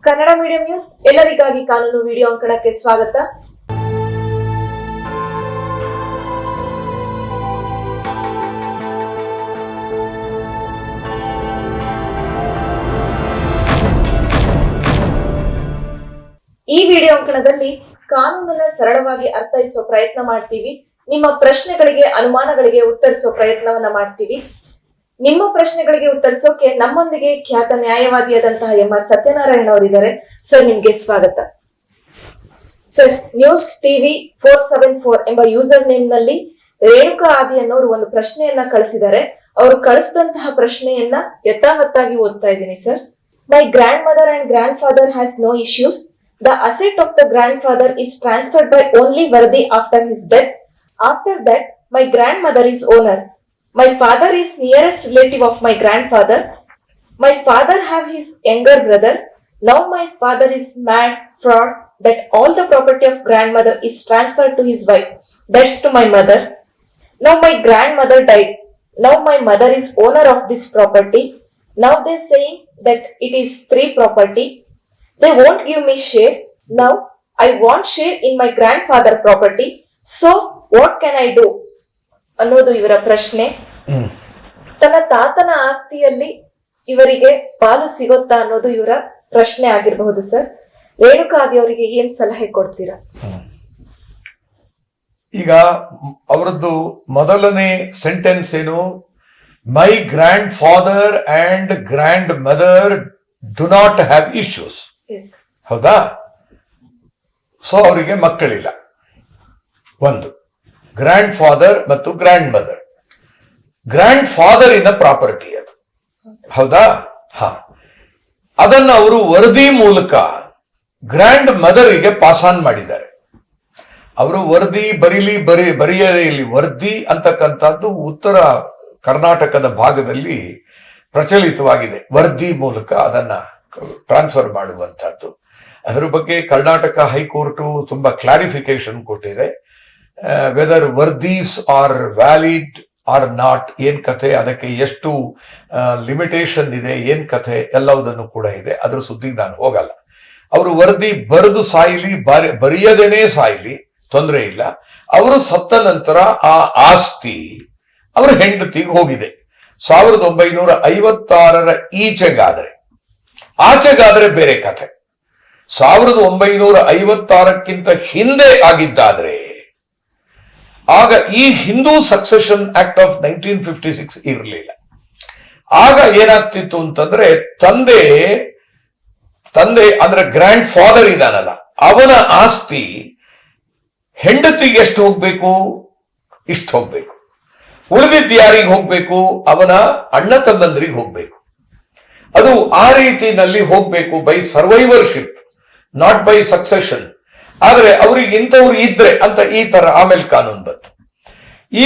Kannada medium news ಎಲ್ಲರಿಗಾಗಿ ಕಾನೂನು video ಅಂಕಣಕ್ಕೆ ಸ್ವಾಗತ. ಈ ವಿಡಿಯೋ ಅಂಕಣದಲ್ಲಿ ಕಾನೂನನ್ನ ಸರಳವಾಗಿ ಅರ್ಥೈಸೋ ಪ್ರಯತ್ನ ಮಾಡ್ತೀವಿ. ನಿಮ್ಮ ಪ್ರಶ್ನೆಗಳಿಗೆ ಅನುಮಾನಗಳಿಗೆ ಉತ್ತರಿಸೋ ಪ್ರಯತ್ನವನ್ನ ಮಾಡ್ತೀವಿ. ನಿಮ್ಮ ಪ್ರಶ್ನೆಗಳಿಗೆ ಉತ್ತರಿಸೋಕೆ ನಮ್ಮೊಂದಿಗೆ ಖ್ಯಾತ ನ್ಯಾಯವಾದಿಯಾದಂತಹ MR ಸತ್ಯನಾರಾಯಣ ಅವರಿದ್ದಾರೆ. ಸರ್, ನಿಮ್ಗೆ ಸ್ವಾಗತ. ಸರ್, ನ್ಯೂಸ್ ಟಿವಿ 474 ಎಂಬ ಯೂಸರ್ ನೇಮ್ ನಲ್ಲಿ ರೇಣುಕಾ ಆದಿ ಅನ್ನೋರು ಒಂದು ಪ್ರಶ್ನೆಯನ್ನ ಕಳಿಸಿದ್ದಾರೆ. ಅವರು ಕಳಿಸಿದಂತಹ ಪ್ರಶ್ನೆಯನ್ನ ಯಥಾವತ್ತಾಗಿ ಓದ್ತಾ ಇದ್ದೀನಿ. Sir, my grandmother and grandfather has no issues. The asset of the grandfather is transferred by only Vardi after his death. After that, my grandmother is owner. My father is nearest relative of my grandfather. My father have his younger brother. Now my father is mad, fraud, that all the property of grandmother is transferred to his wife. That's to my mother. Now my grandmother died. Now my mother is owner of this property. Now they saying that it is 3 property. They won't give me share. Now I want share in my grandfather property. So what can I do? ಅನ್ನೋದು ಇವರ ಪ್ರಶ್ನೆ. ತನ್ನ ತಾತನ ಆಸ್ತಿಯಲ್ಲಿ ಇವರಿಗೆ ಪಾಲು ಸಿಗುತ್ತಾ ಅನ್ನೋದು ಇವರ ಪ್ರಶ್ನೆ ಆಗಿರಬಹುದು. ಸರ್, ರೇಣುಕಾ ಆದಿ ಅವರಿಗೆ ಏನ್ ಸಲಹೆ ಕೊಡ್ತೀರಾ? ಈಗ ಅವರದ್ದು ಮೊದಲನೇ ಸೆಂಟೆನ್ಸ್ ಏನು? My grandfather and grandmother do not have issues. ಹೌದಾ? ಸೊ ಅವರಿಗೆ ಮಕ್ಕಳಿಲ್ಲ. ಒಂದು ಗ್ರ್ಯಾಂಡ್ ಫಾದರ್ ಮತ್ತು ಗ್ರ್ಯಾಂಡ್ ಮದರ್. ಗ್ರ್ಯಾಂಡ್ ಫಾದರ್ ಇನ ಪ್ರಾಪರ್ಟಿ ಅದು. ಹೌದಾ? ಹಾ, ಅದನ್ನ ಅವರು ವರದಿ ಮೂಲಕ ಗ್ರ್ಯಾಂಡ್ ಮದರಿಗೆ ಪಾಸ್ ಆನ್ ಮಾಡಿದ್ದಾರೆ. ಅವರು ವರದಿ ಬರೆಯದೇ ಇಲ್ಲಿ ವರದಿ ಅಂತಕ್ಕಂಥದ್ದು ಉತ್ತರ ಕರ್ನಾಟಕದ ಭಾಗದಲ್ಲಿ ಪ್ರಚಲಿತವಾಗಿದೆ. ವರದಿ ಮೂಲಕ ಅದನ್ನ ಟ್ರಾನ್ಸ್ಫರ್ ಮಾಡುವಂತಹದ್ದು. ಅದರ ಬಗ್ಗೆ ಕರ್ನಾಟಕ ಹೈಕೋರ್ಟ್ ತುಂಬಾ ಕ್ಲಾರಿಫಿಕೇಶನ್ ಕೊಟ್ಟಿದೆ. ವೆದರ್ ವರ್ದೀಸ್ ಆರ್ ವ್ಯಾಲಿಡ್ ಆರ್ ನಾಟ್, ಏನ್ ಕಥೆ, ಅದಕ್ಕೆ ಎಷ್ಟು ಲಿಮಿಟೇಷನ್ ಇದೆ, ಏನ್ ಕಥೆ ಎಲ್ಲವುದನ್ನು ಕೂಡ ಇದೆ. ಅದ್ರ ಸುದ್ದಿಗೆ ನಾನು ಹೋಗಲ್ಲ. ಅವರು ವರದಿ ಬರೆದು ಸಾಯಿಲಿ, ಬರೆಯದೇನೆ ಸಾಯಿಲಿ, ತೊಂದರೆ ಇಲ್ಲ. ಅವರು ಸತ್ತ ನಂತರ ಆ ಆಸ್ತಿ ಅವರ ಹೆಂಡತಿಗೆ ಹೋಗಿದೆ. 1956 ಆಚೆಗಾದ್ರೆ ಬೇರೆ ಕಥೆ. 1956ಕ್ಕಿಂತ ಹಿಂದೆ ಆಗಿದ್ದಾದ್ರೆ ಆಗ ಈ ಹಿಂದೂ ಸಕ್ಸೆಷನ್ ಆಕ್ಟ್ ಆಫ್ 1956 ಇರಲಿಲ್ಲ. ಆಗ ಏನಾಗ್ತಿತ್ತು ಅಂತಂದ್ರೆ ತಂದೆ ಅಂದ್ರೆ ಗ್ರ್ಯಾಂಡ್ ಫಾದರ್ ಇದಾನಲ್ಲ, ಅವನ ಆಸ್ತಿ ಹೆಂಡತಿಗೆ ಎಷ್ಟು ಹೋಗ್ಬೇಕು? ಇಷ್ಟು ಹೋಗ್ಬೇಕು. ಉಳಿದಿದ್ದು ಯಾರಿಗೆ ಹೋಗ್ಬೇಕು? ಅವನ ಅಣ್ಣ ತಮ್ಮಂದ್ರಿಗೆ ಹೋಗ್ಬೇಕು. ಅದು ಆ ರೀತಿನಲ್ಲಿ ಹೋಗ್ಬೇಕು, ಬೈ ಸರ್ವೈವರ್ಶಿಪ್, ನಾಟ್ ಬೈ ಸಕ್ಸೆಷನ್. ಆದ್ರೆ ಅವ್ರಿಗೆ ಇಂಥವ್ರು ಇದ್ರೆ ಅಂತ ಈ ತರ ಆಮೇಲೆ ಕಾನೂನು ಬಂತು.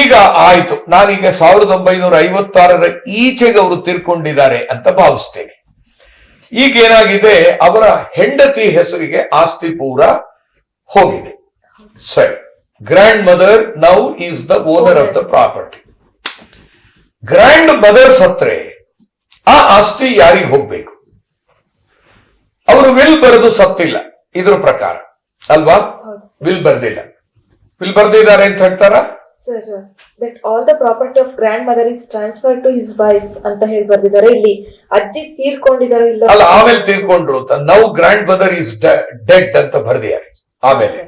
ಈಗ ಆಯ್ತು, ನಾನೀಗ 1956 ಈಚೆಗೆ ಅವರು ತೀರ್ಕೊಂಡಿದ್ದಾರೆ ಅಂತ ಭಾವಿಸ್ತೇನೆ. ಈಗ ಏನಾಗಿದೆ, ಅವರ ಹೆಂಡತಿ ಹೆಸರಿಗೆ ಆಸ್ತಿ ಪೂರ ಹೋಗಿದೆ. ಸರಿ, grandmother now is the owner of the property. Grandmother ಸತ್ರೆ ಆ ಆಸ್ತಿ ಯಾರಿಗೆ ಹೋಗ್ಬೇಕು? ಅವರು ವಿಲ್ ಬರೆದು ಸತ್ತಿಲ್ಲ ಇದ್ರ ಪ್ರಕಾರ ಅಲ್ವಾ? ವಿಲ್ ಬರ್ದಿಲ್ಲ. ವಿಲ್ ಬರ್ದಿದ್ದಾರೆ ಅಂತ ಹೇಳ್ತಾರ? Sir, that all the property of grandmother is transfer to his wife ಅಂತ ಹೇಳಿ ಬರ್ದಿದ್ದಾರೆ. ಇಲ್ಲಿ ಅಜ್ಜಿ ತೀರ್ಕೊಂಡಿದಾರೋ ಇಲ್ಲ ಅಲ್ಲ, ಆಮೇಲೆ ತೀರ್ಕೊಂಡ್ರು ಅಂತ. Now grand mother is dead ಅಂತ ಬರ್ದಿದ್ದಾರೆ ಆಮೇಲೆ.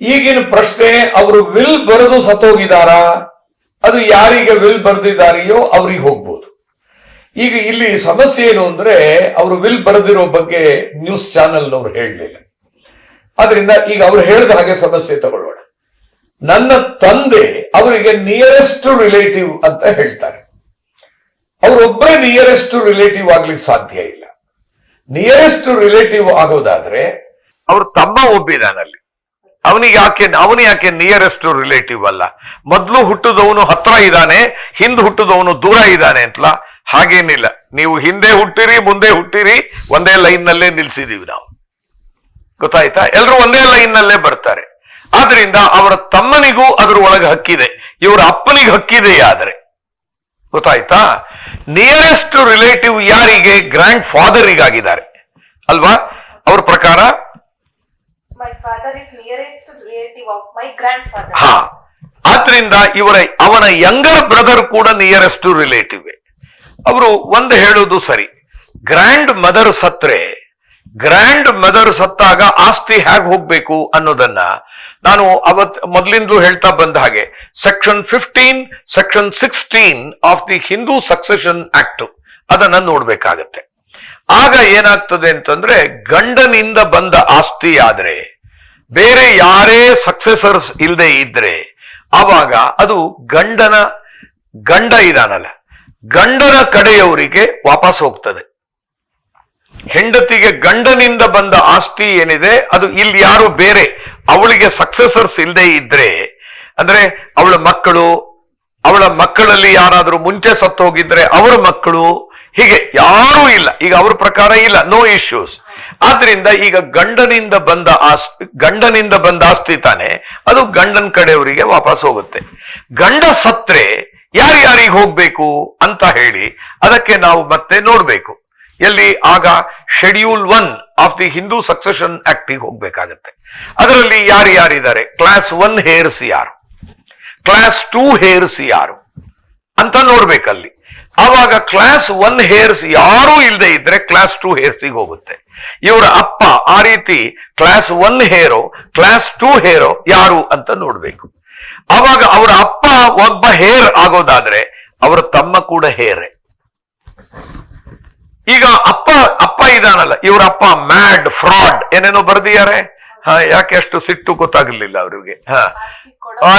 ಈಗಿನ ಪ್ರಶ್ನೆ, ಅವರು ವಿಲ್ ಬರೆದು ಸತ್ತೋಗಿದಾರಾ? ಅದು ಯಾರಿಗೆ ವಿಲ್ ಬರ್ದಿದಾರೆಯೋ ಅವ್ರಿಗೆ ಹೋಗ್ಬೋದು. ಈಗ ಇಲ್ಲಿ ಸಮಸ್ಯೆ ಏನು ಅಂದ್ರೆ, ಅವರು ವಿಲ್ ಬರೆದಿರೋ ಬಗ್ಗೆ ನ್ಯೂಸ್ ಚಾನೆಲ್ನವ್ರು ಹೇಳಲಿಲ್ಲ. ಆದ್ರಿಂದ ಈಗ ಅವ್ರು ಹೇಳಿದ ಹಾಗೆ ಸಮಸ್ಯೆ ತಗೊಳ್ಳೋಣ. ನನ್ನ ತಂದೆ ಅವರಿಗೆ ನಿಯರೆಸ್ಟ್ ರಿಲೇಟಿವ್ ಅಂತ ಹೇಳ್ತಾರೆ. ಅವರೊಬ್ಬರೇ ನಿಯರೆಸ್ಟ್ ರಿಲೇಟಿವ್ ಆಗ್ಲಿಕ್ಕೆ ಸಾಧ್ಯ ಇಲ್ಲ. ನಿಯರೆಸ್ಟ್ ರಿಲೇಟಿವ್ ಆಗೋದಾದ್ರೆ ಅವ್ರ ತಮ್ಮ ಒಬ್ಬಿದಾನಲ್ಲಿ, ಅವನು ಯಾಕೆ ನಿಯರೆಸ್ಟ್ ರಿಲೇಟಿವ್ ಅಲ್ಲ? ಮೊದ್ಲು ಹುಟ್ಟಿದವನು ಹತ್ರ ಇದ್ದಾನೆ, ಹಿಂದ್ ಹುಟ್ಟಿದವನು ದೂರ ಇದ್ದಾನೆ ಅಂತಲ್ಲ. ಹಾಗೇನಿಲ್ಲ. ನೀವು ಹಿಂದೆ ಹುಟ್ಟಿರಿ, ಮುಂದೆ ಹುಟ್ಟಿರಿ, ಒಂದೇ ಲೈನ್ ನಲ್ಲೇ ನಿಲ್ಸಿದೀವಿ ನಾವು. ಗೊತ್ತಾಯ್ತಾ? ಎಲ್ರು ಒಂದೇ ಲೈನ್ ನಲ್ಲೇ ಬರ್ತಾರೆ. ಆದ್ರಿಂದ ಅವರ ತಮ್ಮನಿಗೂ ಅದ್ರ ಒಳಗೆ ಹಕ್ಕಿದೆ, ಇವರ ಅಪ್ಪನಿಗೆ ಹಕ್ಕಿದೆ. ಆದ್ರೆ ಗೊತ್ತಾಯ್ತಾ? ನಿಯರೆಸ್ಟ್ ರಿಲೇಟಿವ್ ಯಾರಿಗೆ? ಗ್ರ್ಯಾಂಡ್ ಫಾದರಿಗಾಗಿದ್ದಾರೆ. ಅಲ್ವಾ? ಅವ್ರ ಪ್ರಕಾರ My father is nearest relative of my grandfather. ಹಾ, ಆದ್ರಿಂದ ಅವನ ಯಂಗರ್ ಬ್ರದರ್ ಕೂಡ ನಿಯರೆಸ್ಟ್ ರಿಲೇಟಿವ್. ಅವರು ಒಂದು ಹೇಳುವುದು ಸರಿ, ಗ್ರ್ಯಾಂಡ್ ಮದರ್ ಸತ್ರೆ, ಗ್ರ್ಯಾಂಡ್ ಮದರ್ ಸತ್ತಾಗ ಆಸ್ತಿ ಹೇಗೆ ಹೋಗ್ಬೇಕು ಅನ್ನೋದನ್ನ ನಾನು ಮೊದಲಿಂದಲೂ ಹೇಳ್ತಾ ಬಂದ ಹಾಗೆ section 15, section 16 of the Hindu succession act ಅದನ್ನ ನೋಡ್ಬೇಕಾಗತ್ತೆ. ಆಗ ಏನಾಗ್ತದೆ ಅಂತಂದ್ರೆ, ಗಂಡನಿಂದ ಬಂದ ಆಸ್ತಿ ಆದ್ರೆ ಬೇರೆ ಯಾರೇ ಸಕ್ಸೆಸರ್ಸ್ ಇಲ್ಲದೆ ಇದ್ರೆ ಆವಾಗ ಅದು ಗಂಡ ಇದಾನಲ್ಲ, ಗಂಡನ ಕಡೆಯವರಿಗೆ ವಾಪಸ್ ಹೋಗ್ತದೆ. ಹೆಂಡತಿಗೆ ಗಂಡನಿಂದ ಬಂದ ಆಸ್ತಿ ಏನಿದೆ ಅದು ಇಲ್ಲಿ ಯಾರು ಬೇರೆ ಅವಳಿಗೆ ಸಕ್ಸೆಸರ್ಸ್ ಇಲ್ಲದೆ ಇದ್ರೆ, ಅಂದ್ರೆ ಅವಳ ಮಕ್ಕಳಲ್ಲಿ ಯಾರಾದ್ರೂ ಮುಂಚೆ ಸತ್ತೋಗಿದ್ರೆ ಅವರ ಮಕ್ಕಳು, ಹೀಗೆ ಯಾರೂ ಇಲ್ಲ, ಈಗ ಅವ್ರ ಪ್ರಕಾರ ಇಲ್ಲ, ನೋ ಇಶ್ಯೂಸ್. ಆದ್ರಿಂದ ಈಗ ಗಂಡನಿಂದ ಬಂದ ಆಸ್ತಿ ತಾನೆ ಅದು ಗಂಡನ ಕಡೆಯವರಿಗೆ ವಾಪಸ್ ಹೋಗುತ್ತೆ. ಗಂಡ ಸತ್ರೆ ಯಾರ್ಯಾರಿಗೆ ಹೋಗ್ಬೇಕು ಅಂತ ಹೇಳಿ ಅದಕ್ಕೆ ನಾವು ಮತ್ತೆ ನೋಡ್ಬೇಕು. ಎಲ್ಲಿ? ಆಗ schedule 1 of the Hindu succession act ಹೋಗ್ಬೇಕಾಗತ್ತೆ. ಅದರಲ್ಲಿ ಯಾರಿದ್ದಾರೆ, ಕ್ಲಾಸ್ 1 ಹೇರ್ಸ್ ಯಾರು, ಕ್ಲಾಸ್ 2 ಹೇರ್ಸ್ ಯಾರು ಅಂತ ನೋಡ್ಬೇಕಲ್ಲಿ. ಆವಾಗ ಕ್ಲಾಸ್ 1 ಹೇರ್ಸ್ ಯಾರೂ ಇಲ್ಲದೆ ಇದ್ರೆ ಕ್ಲಾಸ್ 2 ಹೇರ್ಸಿಗೆ ಹೋಗುತ್ತೆ. ಇವರ ಅಪ್ಪ ಆ ರೀತಿ ಕ್ಲಾಸ್ 1 ಹೇರೋ ಕ್ಲಾಸ್ 2 ಹೇರೋ ಯಾರು ಅಂತ ನೋಡ್ಬೇಕು. ಆವಾಗ ಅವರ ಅಪ್ಪ ಒಬ್ಬ ಹೇರ್ ಆಗೋದಾದ್ರೆ ಅವರ ತಮ್ಮ ಕೂಡ ಹೇರೆ. ಈಗ ಅಪ್ಪ ಇದಾನಲ್ಲ, ಇವರ ಅಪ್ಪ ಮ್ಯಾಡ್, ಫ್ರಾಡ್ ಏನೇನೋ ಬರ್ದಿದ್ದಾರೆ. ಯಾಕೆ ಅಷ್ಟು ಸಿಟ್ಟು ಗೊತ್ತಾಗ್ಲಿಲ್ಲ ಅವ್ರಿಗೆ.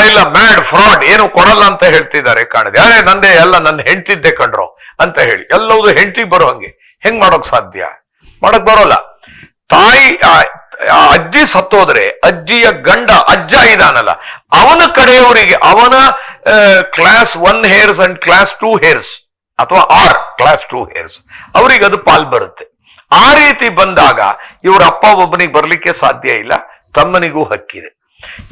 ಇಲ್ಲ, ಮ್ಯಾಡ್, ಫ್ರಾಡ್ ಏನು ಕೊಡಲ್ಲ ಅಂತ ಹೇಳ್ತಿದ್ದಾರೆ ಕಾಣದೆ. ನಂದೇ ಎಲ್ಲ ನನ್ನ ಹೆಂಡ್ತಿದ್ದೆ ಕಣ್ರೋ ಅಂತ ಹೇಳಿ ಎಲ್ಲವುದು ಹೆಂಡ್ತಿಗೆ ಬರೋ ಹಂಗೆ ಹೆಂಗ್ ಮಾಡೋಕ್ ಸಾಧ್ಯ? ಮಾಡಕ್ ಬರೋಲ್ಲ. ಅಜ್ಜಿ ಸತ್ತೋದ್ರೆ ಅಜ್ಜಿಯ ಅಜ್ಜ ಇದಾನಲ್ಲ ಅವನ ಕಡೆಯವರಿಗೆ, ಅವನ class 1 hairs and class 2 hairs ಅಥವಾ ಕ್ಲಾಸ್ 2 ಹೇರ್ಸ್ ಅವರಿಗೆ ಅದು ಪಾಲ್ ಬರುತ್ತೆ. ಆ ರೀತಿ ಬಂದಾಗ ಇವ್ರ ಅಪ್ಪ ಒಬ್ಬನಿಗೆ ಬರ್ಲಿಕ್ಕೆ ಸಾಧ್ಯ ಇಲ್ಲ, ತಮ್ಮನಿಗೂ ಹಕ್ಕಿದೆ.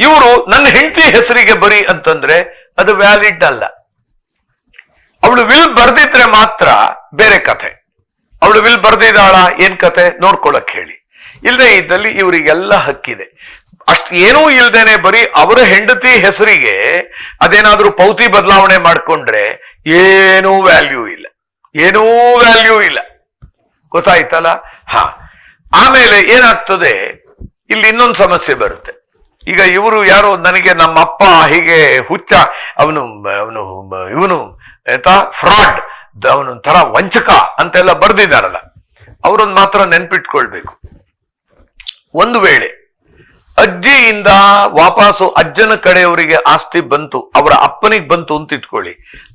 ಇವರು ನನ್ನ ಹೆಂಡತಿ ಹೆಸರಿಗೆ ಬರಿ ಅಂತಂದ್ರೆ ಅದು ವ್ಯಾಲಿಡ್ ಅಲ್ಲ. ಅವಳು ವಿಲ್ ಬರ್ದಿದ್ರೆ ಮಾತ್ರ ಬೇರೆ ಕಥೆ. ಅವಳು ವಿಲ್ ಬರ್ದಿದ್ದಾಳ, ಏನ್ ಕತೆ ನೋಡ್ಕೊಳಕ್ ಹೇಳಿ. ಇಲ್ಲದೆ ಇದ್ದಲ್ಲಿ ಇವರಿಗೆಲ್ಲ ಹಕ್ಕಿದೆ. ಏನೂ ಇಲ್ದೇನೆ ಬರೀ ಅವರ ಹೆಂಡತಿ ಹೆಸರಿಗೆ ಅದೇನಾದ್ರೂ ಪೌತಿ ಬದಲಾವಣೆ ಮಾಡ್ಕೊಂಡ್ರೆ ಏನೂ ವ್ಯಾಲ್ಯೂ ಇಲ್ಲ. ಗೊತ್ತಾಯ್ತಲ್ಲ? ಆಮೇಲೆ ಏನಾಗ್ತದೆ, ಇಲ್ಲಿ ಇನ್ನೊಂದು ಸಮಸ್ಯೆ ಬರುತ್ತೆ. ಈಗ ಇವರು ಯಾರೋ ನನಗೆ ನಮ್ಮಪ್ಪ ಹೀಗೆ ಹುಚ್ಚ, ಇವನು ಫ್ರಾಡ್, ಅವನು ತರ ವಂಚಕ ಅಂತೆಲ್ಲ ಬರ್ದಿದ್ದಾರಲ್ಲ, ಅವರೊಂದು ಮಾತ್ರ ನೆನ್ಪಿಟ್ಕೊಳ್ಬೇಕು. ಒಂದು ವೇಳೆ ಅಜ್ಜಿಯಿಂದ ವಾಪಸ್ಸು ಅಜ್ಜನ ಕಡೆಯವರಿಗೆ ಆಸ್ತಿ ಬಂತು, ಅವರ ಅಪ್ಪನಿಗೆ ಬಂತು ಅಂತ ಇಟ್ಕೊಳ್ಳಿ.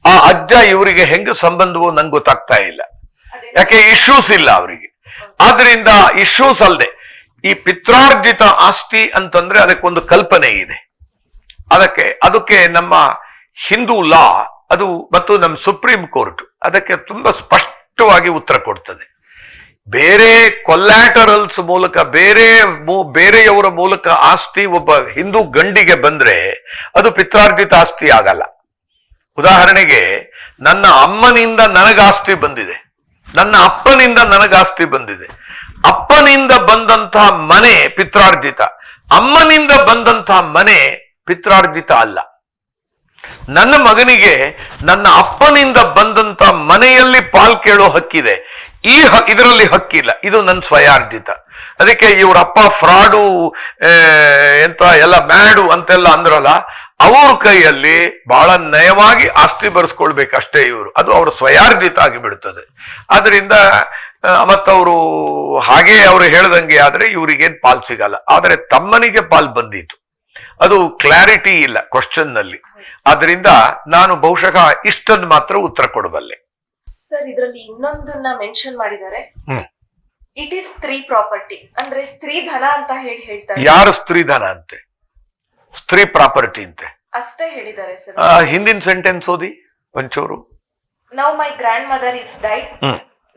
ಆ ಅಜ್ಜ ಇವರಿಗೆ ಹೆಂಗ ಸಂಬಂಧವೋ ನಂಗೆ ಗೊತ್ತಾಗ್ತಾ ಇಲ್ಲ. ಯಾಕೆ? ಇಶ್ಯೂಸ್ ಇಲ್ಲ ಅವರಿಗೆ. ಆದ್ರಿಂದ ಇಶ್ಯೂಸ್ ಅಲ್ಲದೆ ಈ ಪಿತ್ರಾರ್ಜಿತ ಆಸ್ತಿ ಅಂತಂದ್ರೆ ಅದಕ್ಕೊಂದು ಕಲ್ಪನೆ ಇದೆ. ಅದಕ್ಕೆ ನಮ್ಮ ಹಿಂದೂ ಲಾ ಅದು ಮತ್ತು ನಮ್ಮ ಸುಪ್ರೀಂ ಕೋರ್ಟ್ ಅದಕ್ಕೆ ತುಂಬಾ ಸ್ಪಷ್ಟವಾಗಿ ಉತ್ತರ ಕೊಡ್ತದೆ. ಬೇರೆ ಕೊಲ್ಯಾಟರಲ್ಸ್ ಮೂಲಕ ಬೇರೆಯವರ ಮೂಲಕ ಆಸ್ತಿ ಒಬ್ಬ ಹಿಂದೂ ಗಂಡಿಗೆ ಬಂದ್ರೆ ಅದು ಪಿತ್ರಾರ್ಜಿತ ಆಸ್ತಿ ಆಗಲ್ಲ. ಉದಾಹರಣೆಗೆ, ನನ್ನ ಅಮ್ಮನಿಂದ ನನಗಾಸ್ತಿ ಬಂದಿದೆ, ನನ್ನ ಅಪ್ಪನಿಂದ ನನಗಾಸ್ತಿ ಬಂದಿದೆ. ಅಪ್ಪನಿಂದ ಬಂದಂತಹ ಮನೆ ಪಿತ್ರಾರ್ಜಿತ, ಅಮ್ಮನಿಂದ ಬಂದಂತಹ ಮನೆ ಪಿತ್ರಾರ್ಜಿತ ಅಲ್ಲ. ನನ್ನ ಮಗನಿಗೆ ನನ್ನ ಅಪ್ಪನಿಂದ ಬಂದಂತ ಮನೆಯಲ್ಲಿ ಪಾಲ್ ಕೇಳೋ ಹಕ್ಕಿದೆ, ಇದರಲ್ಲಿ ಹಕ್ಕಿಲ್ಲ. ಇದು ನನ್ನ ಸ್ವಯಾರ್ಜಿತ. ಅದಕ್ಕೆ ಇವರಪ್ಪ ಫ್ರಾಡು ಎಲ್ಲ ಮ್ಯಾಡು ಅಂತೆಲ್ಲ ಅಂದ್ರಲ್ಲ, ಅವ್ರ ಕೈಯಲ್ಲಿ ಬಹಳ ನಯವಾಗಿ ಆಸ್ತಿ ಬರ್ಸ್ಕೊಳ್ಬೇಕಷ್ಟೇ ಇವರು. ಅದು ಅವ್ರ ಸ್ವಯಾರ್ಜಿತ ಆಗಿ ಬಿಡುತ್ತದೆ. ಆದ್ರಿಂದ ಮತ್ತವರು ಹಾಗೆ ಅವರು ಹೇಳ್ದಂಗೆ ಆದ್ರೆ ಇವ್ರಿಗೇನ್ ಪಾಲ್ ಸಿಗಲ್ಲ. ಆದ್ರೆ ತಮ್ಮನಿಗೆ ಪಾಲ್ ಬಂದಿತ್ತು, ಅದು ಕ್ಲಾರಿಟಿ ಇಲ್ಲ ಕ್ವಶನ್ ನಲ್ಲಿ. ಆದ್ರಿಂದ ನಾನು ಬಹುಶಃ ಇಷ್ಟನ್ನು ಮಾತ್ರ ಉತ್ತರ ಕೊಡಬಲ್ಲೆ. ಸರ್, ಇದರಲ್ಲಿ ಇನ್ನೊಂದನ್ನ ಮೆನ್ಷನ್ ಮಾಡಿದ್ದಾರೆ, ಇಟ್ ಈಸ್ ಸ್ತ್ರೀ ಪ್ರಾಪರ್ಟಿ, ಅಂದ್ರೆ ಸ್ತ್ರೀ ಧನ ಅಂತ ಹೇಳ್ತಾರೆ. ಯಾರು ಸ್ತ್ರೀ ಧನ ಅಂತೆ? ಸ್ತ್ರೀ ಪ್ರಾಪರ್ಟಿ ಅಂತೆ ಅಷ್ಟೇ ಹೇಳಿದ್ದಾರೆ ಸರ್. ಹಿಂದಿನ ಸೆಂಟೆನ್ಸ್ ಓದಿ ಒಂಚೂರು. Now my grandmother is died,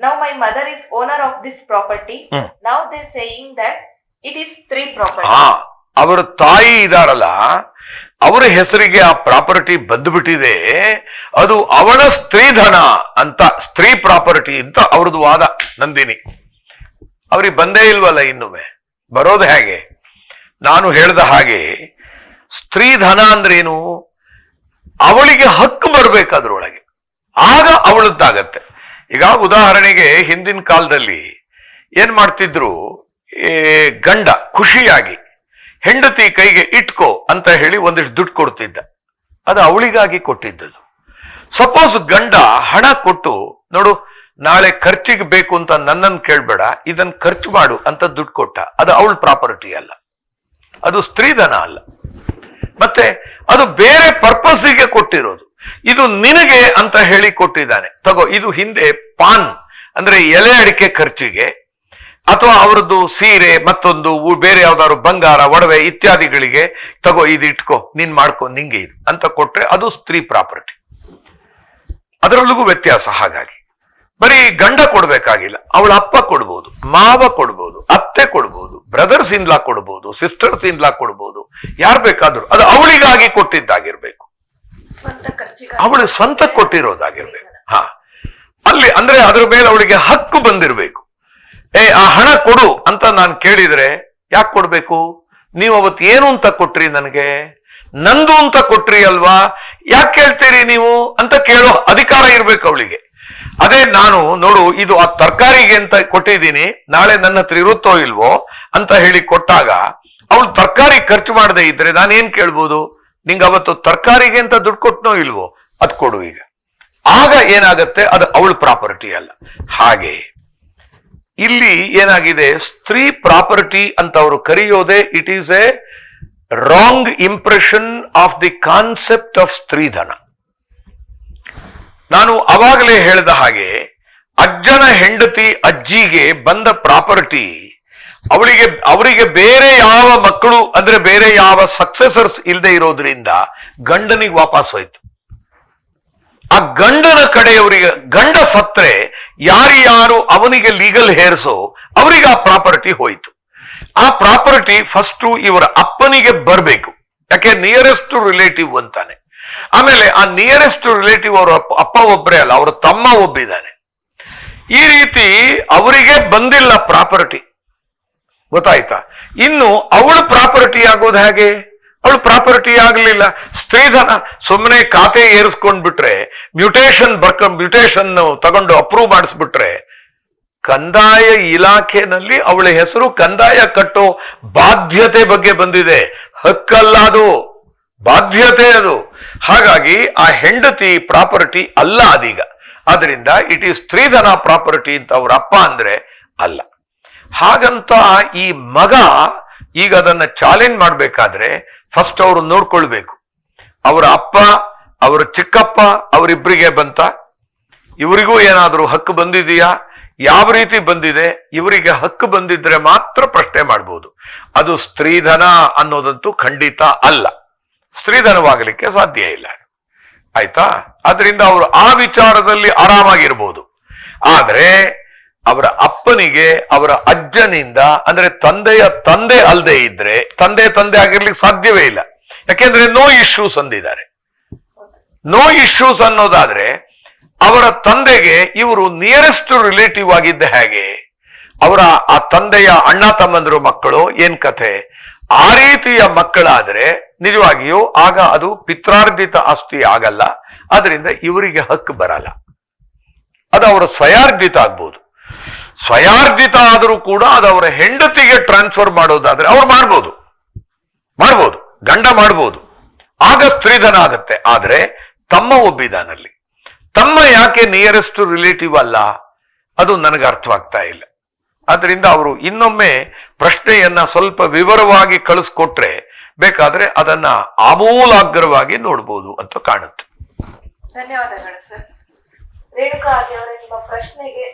now my mother is owner of this property, now they saying that it is ಸ್ತ್ರೀ ಪ್ರಾಪರ್ಟಿ. ಅವರ ತಾಯಿ ಇದಾರಲ್ಲ, ಅವರ ಹೆಸರಿಗೆ ಆ ಪ್ರಾಪರ್ಟಿ ಬಂದ್ಬಿಟ್ಟಿದೆ, ಅದು ಅವಳ ಸ್ತ್ರೀಧನ ಅಂತ, ಸ್ತ್ರೀ ಪ್ರಾಪರ್ಟಿ ಅಂತ ಅವ್ರದ್ದು ವಾದ. ನಂದಿನಿ ಅವ್ರಿಗೆ ಬಂದೇ ಇಲ್ವಲ್ಲ ಇನ್ನೊಮ್ಮೆ, ಬರೋದು ಹೇಗೆ? ನಾನು ಹೇಳ್ದ ಹಾಗೆ ಸ್ತ್ರೀಧನ ಅಂದ್ರೇನು? ಅವಳಿಗೆ ಹಕ್ಕು ಬರ್ಬೇಕು ಅದ್ರೊಳಗೆ, ಆಗ ಅವಳದ್ದಾಗತ್ತೆ. ಈಗ ಉದಾಹರಣೆಗೆ ಹಿಂದಿನ ಕಾಲದಲ್ಲಿ ಏನ್ ಮಾಡ್ತಿದ್ರು, ಗಂಡ ಖುಷಿಯಾಗಿ ಹೆಂಡತಿ ಕೈಗೆ ಇಟ್ಕೋ ಅಂತ ಹೇಳಿ ಒಂದಿಷ್ಟು ದುಡ್ಡು ಕೊಡ್ತಿದ್ದ, ಅದು ಅವಳಿಗಾಗಿ ಕೊಟ್ಟಿದ್ದದು. ಸಪೋಸ್ ಗಂಡ ಹಣ ಕೊಟ್ಟು, ನೋಡು ನಾಳೆ ಖರ್ಚಿಗೆ ಬೇಕು ಅಂತ ನನ್ನನ್ನು ಕೇಳ್ಬೇಡ, ಇದನ್ನ ಖರ್ಚು ಮಾಡು ಅಂತ ದುಡ್ಡು ಕೊಟ್ಟ, ಅದು ಅವಳ ಪ್ರಾಪರ್ಟಿ ಅಲ್ಲ, ಅದು ಸ್ತ್ರೀಧನ ಅಲ್ಲ. ಮತ್ತೆ ಅದು ಬೇರೆ ಪರ್ಪಸ್ಸಿಗೆ ಕೊಟ್ಟಿರೋದು, ಇದು ನಿನಗೆ ಅಂತ ಹೇಳಿ ಕೊಟ್ಟಿದ್ದಾನೆ, ತಗೋ ಇದು. ಹಿಂದೆ ಪಾನ್ ಅಂದ್ರೆ ಎಲೆ ಅಡಿಕೆ ಖರ್ಚಿಗೆ, ಅಥವಾ ಅವರದ್ದು ಸೀರೆ, ಮತ್ತೊಂದು ಬೇರೆ ಯಾವ್ದಾದ್ರು ಬಂಗಾರ, ಒಡವೆ ಇತ್ಯಾದಿಗಳಿಗೆ, ತಗೋ ಇದು ಇಟ್ಕೋ, ನೀನ್ ಮಾಡ್ಕೊ, ನಿಂಗೆ ಇದು ಅಂತ ಕೊಟ್ರೆ ಅದು ಸ್ತ್ರೀ ಪ್ರಾಪರ್ಟಿ. ಅದರೊಳಗೂ ವ್ಯತ್ಯಾಸ. ಹಾಗಾಗಿ ಬರೀ ಗಂಡ ಕೊಡ್ಬೇಕಾಗಿಲ್ಲ, ಅವಳ ಅಪ್ಪ ಕೊಡ್ಬೋದು, ಮಾವ ಕೊಡ್ಬೋದು, ಅತ್ತೆ ಕೊಡ್ಬೋದು, ಬ್ರದರ್ಸ್ ಇನ್ಲಾ ಕೊಡ್ಬೋದು, ಸಿಸ್ಟರ್ಸ್ ಇನ್ಲಾ ಕೊಡ್ಬೋದು, ಯಾರು ಬೇಕಾದ್ರು. ಅದು ಅವಳಿಗಾಗಿ ಕೊಟ್ಟಿದ್ದಾಗಿರ್ಬೇಕು, ಅವಳು ಸ್ವಂತ ಕೊಟ್ಟಿರೋದಾಗಿರ್ಬೇಕು. ಹಾ, ಅಲ್ಲಿ ಅಂದ್ರೆ ಅದ್ರ ಮೇಲೆ ಅವಳಿಗೆ ಹಕ್ಕು ಬಂದಿರ್ಬೇಕು. ಆ ಹಣ ಕೊಡು ಅಂತ ನಾನು ಕೇಳಿದ್ರೆ ಯಾಕೆ ಕೊಡ್ಬೇಕು? ನೀವು ಅವತ್ತು ಏನು ಅಂತ ಕೊಟ್ರಿ ನನಗೆ? ನಂದು ಅಂತ ಕೊಟ್ರಿ ಅಲ್ವಾ, ಯಾಕೆ ಕೇಳ್ತೀರಿ ನೀವು ಅಂತ ಕೇಳೋ ಅಧಿಕಾರ ಇರ್ಬೇಕು ಅವಳಿಗೆ. ಅದೇ ನಾನು ನೋಡು ಇದು ಆ ತರಕಾರಿಗೆ ಅಂತ ಕೊಟ್ಟಿದ್ದೀನಿ, ನಾಳೆ ನನ್ನ ಹತ್ರ ಇರುತ್ತೋ ಇಲ್ವೋ ಅಂತ ಹೇಳಿ ಕೊಟ್ಟಾಗ ಅವಳು ತರಕಾರಿ ಖರ್ಚು ಮಾಡದೇ ಇದ್ರೆ ನಾನೇನ್ ಕೇಳ್ಬೋದು? ನಿಂಗೆ ಅವತ್ತು ತರಕಾರಿಗೆ ಅಂತ ದುಡ್ಡು ಕೊಟ್ಟನೋ ಇಲ್ವೋ, ಅದ್ ಕೊಡು ಈಗ. ಆಗ ಏನಾಗತ್ತೆ, ಅದು ಅವಳ ಪ್ರಾಪರ್ಟಿ ಅಲ್ಲ. ಹಾಗೆ ಇಲ್ಲಿ ಏನಾಗಿದೆ, ಸ್ತ್ರೀ ಪ್ರಾಪರ್ಟಿ ಅಂತ ಅವರು ಕರೆಯೋದೇ it is a wrong impression of the concept of stridhan. ನಾನು ಅವಾಗಲೇ ಹೇಳಿದ ಹಾಗೆ ಅಜ್ಜನ ಹೆಂಡತಿ ಅಜ್ಜಿಗೆ ಬಂದ ಪ್ರಾಪರ್ಟಿ ಅವರಿಗೆ ಬೇರೆ ಯಾವ ಮಕ್ಕಳು ಅಂದ್ರೆ ಬೇರೆ ಯಾವ ಸಕ್ಸೆಸರ್ಸ್ ಇಲ್ಲದೆ ಇರೋದ್ರಿಂದ ಗಂಡನಿಗೆ ವಾಪಸ್ ಹೋಯ್ತು. ಆ ಗಂಡನ ಕಡೆಯವರಿಗೆ, ಗಂಡ ಸತ್ರೆ ಯಾರು ಅವನಿಗೆ ಲೀಗಲ್ ಹೇರ್ಸೋ ಅವರಿಗೆ ಆ ಪ್ರಾಪರ್ಟಿ ಹೋಯ್ತು. ಆ ಪ್ರಾಪರ್ಟಿ ಫಸ್ಟ್ ಇವರ ಅಪ್ಪನಿಗೆ ಬರಬೇಕು, ಯಾಕೆ ನಿಯರೆಸ್ಟ್ ರಿಲೇಟಿವ್ ಅಂತಾನೆ. ಆಮೇಲೆ ಆ ನಿಯರೆಸ್ಟ್ ರಿಲೇಟಿವ್ ಅವರ ಅಪ್ಪ ಒಬ್ಬರೇ ಅಲ್ಲ, ಅವರ ತಮ್ಮ ಒಬ್ಬಿದ್ದಾನೆ. ಈ ರೀತಿ ಅವರಿಗೆ ಬಂದಿಲ್ಲ ಪ್ರಾಪರ್ಟಿ, ಗೊತ್ತಾಯ್ತಾ? ಇನ್ನು ಅವಳ ಪ್ರಾಪರ್ಟಿ ಆಗೋದು ಹೇಗೆ? ಅವಳು ಪ್ರಾಪರ್ಟಿ ಆಗಲಿಲ್ಲ. ಸ್ತ್ರೀಧನ ಸುಮ್ಮನೆ ಖಾತೆ ಏರಿಸ್ಕೊಂಡ್ಬಿಟ್ರೆ, ಮ್ಯೂಟೇಶನ್ ತಗೊಂಡು ಅಪ್ರೂವ್ ಮಾಡಿಸ್ಬಿಟ್ರೆ, ಕಂದಾಯ ಇಲಾಖೆನಲ್ಲಿ ಅವಳ ಹೆಸರು ಕಂದಾಯ ಕಟ್ಟೋ ಬಾಧ್ಯತೆ ಬಗ್ಗೆ ಬಂದಿದೆ, ಹಕ್ಕಲ್ಲ ಅದು, ಬಾಧ್ಯತೆ ಅದು. ಹಾಗಾಗಿ ಆ ಹೆಂಡತಿ ಪ್ರಾಪರ್ಟಿ ಅಲ್ಲ ಅದೀಗ. ಆದ್ರಿಂದ ಇಟ್ ಈಸ್ ಸ್ತ್ರೀಧನ ಪ್ರಾಪರ್ಟಿ ಅಂತ ಅವ್ರ ಅಪ್ಪ ಅಂದ್ರೆ ಅಲ್ಲ. ಹಾಗಂತ ಈ ಮಗ ಈಗ ಅದನ್ನ ಚಾಲೆಂಜ್ ಮಾಡ್ಬೇಕಾದ್ರೆ ಫಸ್ಟ್ ಅವರು ನೋಡ್ಕೊಳ್ಬೇಕು, ಅವರ ಅಪ್ಪ ಅವರ ಚಿಕ್ಕಪ್ಪ ಅವರಿಬ್ಬರಿಗೆ ಬಂತ, ಇವರಿಗೂ ಏನಾದ್ರೂ ಹಕ್ಕು ಬಂದಿದೆಯಾ, ಯಾವ ರೀತಿ ಬಂದಿದೆ, ಇವರಿಗೆ ಹಕ್ಕು ಬಂದಿದ್ರೆ ಮಾತ್ರ ಪ್ರಶ್ನೆ ಮಾಡ್ಬೋದು. ಅದು ಸ್ತ್ರೀಧನ ಅನ್ನೋದಂತೂ ಖಂಡಿತ ಅಲ್ಲ, ಸ್ತ್ರೀಧನವಾಗಲಿಕ್ಕೆ ಸಾಧ್ಯ ಇಲ್ಲ. ಆಯ್ತಾ? ಅದರಿಂದ ಅವರು ಆ ವಿಚಾರದಲ್ಲಿ ಆರಾಮಾಗಿರ್ಬೋದು. ಆದ್ರೆ ಅವರ ಅಪ್ಪನಿಗೆ ಅವರ ಅಜ್ಜನಿಂದ ಅಂದ್ರೆ ತಂದೆ ಅಲ್ಲದೆ ಇದ್ರೆ, ತಂದೆ ಆಗಿರ್ಲಿಕ್ಕೆ ಸಾಧ್ಯವೇ ಇಲ್ಲ. ಯಾಕೆಂದ್ರೆ ನೋ ಇಶ್ಯೂಸ್ ಅಂದಿದ್ದಾರೆ. ನೋ ಇಶ್ಯೂಸ್ ಅನ್ನೋದಾದ್ರೆ ಅವರ ತಂದೆಗೆ ಇವರು ನಿಯರೆಸ್ಟ್ ರಿಲೇಟಿವ್ ಆಗಿದ್ದ ಹೇಗೆ? ಅವರ ಆ ತಂದೆಯ ಅಣ್ಣ ತಮ್ಮಂದರು ಮಕ್ಕಳು ಏನ್ ಕಥೆ? ಆ ರೀತಿಯ ಮಕ್ಕಳಾದ್ರೆ ನಿಜವಾಗಿಯೂ ಆಗ ಅದು ಪಿತ್ರಾರ್ಜಿತ ಆಸ್ತಿ ಆಗಲ್ಲ. ಆದ್ರಿಂದ ಇವರಿಗೆ ಹಕ್ಕು ಬರಲ್ಲ, ಅದು ಅವರ ಸ್ವಯಾರ್ಜಿತ ಆಗ್ಬೋದು. ಸ್ವಯಾರ್ಜಿತ ಆದರೂ ಕೂಡ ಅದು ಅವರ ಹೆಂಡತಿಗೆ ಟ್ರಾನ್ಸ್ಫರ್ ಮಾಡೋದಾದ್ರೆ ಅವ್ರು ಮಾಡ್ಬೋದು, ಗಂಡ ಮಾಡ್ಬೋದು, ಆಗ ಸ್ತ್ರೀಧನ ಆಗತ್ತೆ. ಆದ್ರೆ ತಮ್ಮ ಒಬ್ಬಿದಾನಲ್ಲಿ, ತಮ್ಮ ಯಾಕೆ ನಿಯರೆಸ್ಟ್ ರಿಲೇಟಿವ್ ಅಲ್ಲ, ಅದು ನನಗೆ ಅರ್ಥವಾಗ್ತಾ ಇಲ್ಲ. ಆದ್ರಿಂದ ಅವರು ಇನ್ನೊಮ್ಮೆ ಪ್ರಶ್ನೆಯನ್ನ ಸ್ವಲ್ಪ ವಿವರವಾಗಿ ಕಳಿಸ್ಕೊಟ್ರೆ ಬೇಕಾದ್ರೆ ಅದನ್ನ ಆಮೂಲಾಗ್ರವಾಗಿ ನೋಡ್ಬೋದು ಅಂತ ಕಾಣುತ್ತೆ. ಧನ್ಯವಾದಗಳು ಸರ್. ರೇಣುಕಾ ಆದಿ ಅವರೇ, ನಿಮ್ಮ ಪ್ರಶ್ನೆಗೆ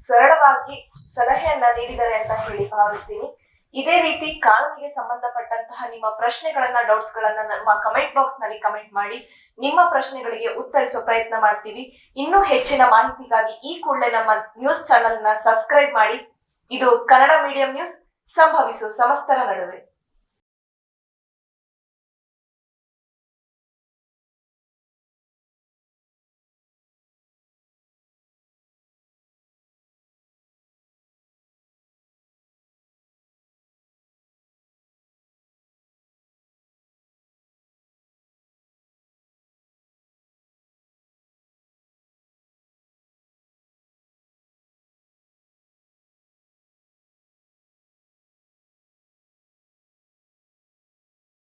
ಸರಳವಾಗಿ ಸಲಹೆಯನ್ನ ನೀಡಿದರೆ ಅಂತ ಹೇಳಿ ಭಾವಿಸ್ತೀನಿ. ಇದೇ ರೀತಿ ಕಾನೂನಿಗೆ ಸಂಬಂಧಪಟ್ಟಂತಹ ನಿಮ್ಮ ಪ್ರಶ್ನೆಗಳನ್ನ, ಡೌಟ್ಸ್ ಗಳನ್ನ ನಮ್ಮ ಕಮೆಂಟ್ ಬಾಕ್ಸ್ ನಲ್ಲಿ ಕಮೆಂಟ್ ಮಾಡಿ. ನಿಮ್ಮ ಪ್ರಶ್ನೆಗಳಿಗೆ ಉತ್ತರಿಸೋ ಪ್ರಯತ್ನ ಮಾಡ್ತೀವಿ. ಇನ್ನೂ ಹೆಚ್ಚಿನ ಮಾಹಿತಿಗಾಗಿ ಈ ಕೂಡಲೇ ನಮ್ಮ ನ್ಯೂಸ್ ಚಾನೆಲ್ ನ ಸಬ್ಸ್ಕ್ರೈಬ್ ಮಾಡಿ. ಇದು ಕನ್ನಡ ಮೀಡಿಯಂ ನ್ಯೂಸ್, ಸಂಭವಿಸು ಸಮಸ್ತರ ನಡುವೆ.